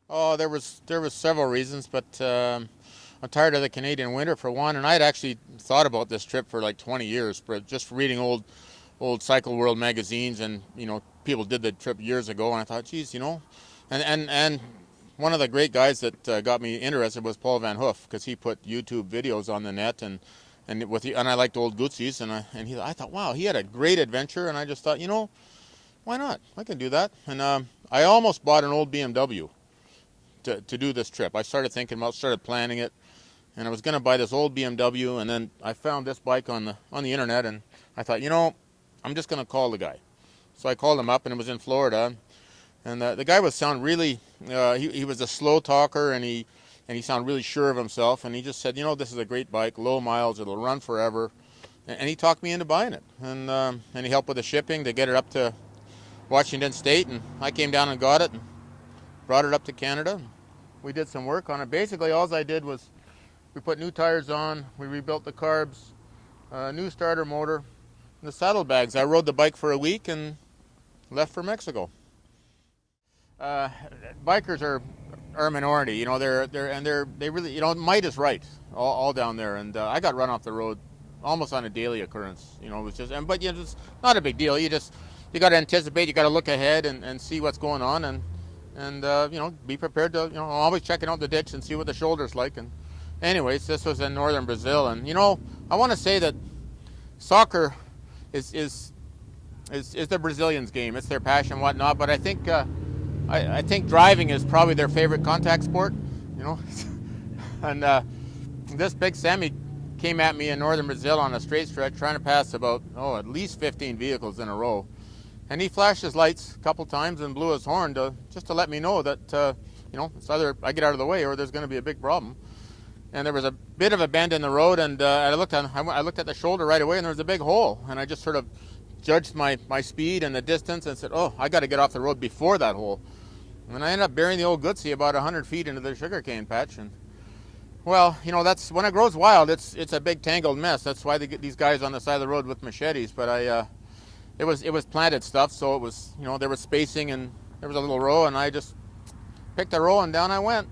Oh, there was several reasons, but I'm tired of the Canadian winter for one, and I'd actually thought about this trip for like 20 years, but just reading old Cycle World magazines, and people did the trip years ago, and I thought, geez, and one of the great guys that got me interested was Paul Van Hoof, because he put YouTube videos on the net, and I liked old Guzzis, I thought, wow, he had a great adventure, and I just thought, why not? I can do that, and I almost bought an old BMW to do this trip. I started planning it, and I was going to buy this old BMW, and then I found this bike on the internet, and I thought, I'm just going to call the guy. So I called him up, and it was in Florida, and the guy was sound really. He was a slow talker, and he sounded really sure of himself, and he just said, this is a great bike, low miles, it'll run forever, and he talked me into buying it, and he helped with the shipping to get it up to Washington State, and I came down and got it and brought it up to Canada. We did some work on it. Basically, all I did was we put new tires on, we rebuilt the carbs, new starter motor, and the saddlebags. I rode the bike for a week and left for Mexico. Uh, Bikers are a minority. They really, might is right all down there, and I got run off the road almost on a daily occurrence. It was just, but it's not a big deal. You got to anticipate, you got to look ahead and see what's going on, and be prepared to, always checking out the ditch and see what the shoulder's like. And anyways, this was in northern Brazil, and I want to say that soccer is the Brazilians' game. It's their passion and whatnot, but I think I think driving is probably their favorite contact sport, and this big Sammy came at me in northern Brazil on a straight stretch, trying to pass about at least 15 vehicles in a row. And he flashed his lights a couple times and blew his horn just to let me know that it's either I get out of the way or there's going to be a big problem. And there was a bit of a bend in the road, and I looked at the shoulder right away, and there was a big hole. And I just sort of judged my speed and the distance and said, oh, I got to get off the road before that hole. And I ended up burying the old Guzzi about 100 feet into the sugarcane patch. And well, that's when it grows wild. It's a big tangled mess. That's why they get these guys on the side of the road with machetes. But it was planted stuff, so it was there was spacing, and there was a little row, and I just picked a row and down I went.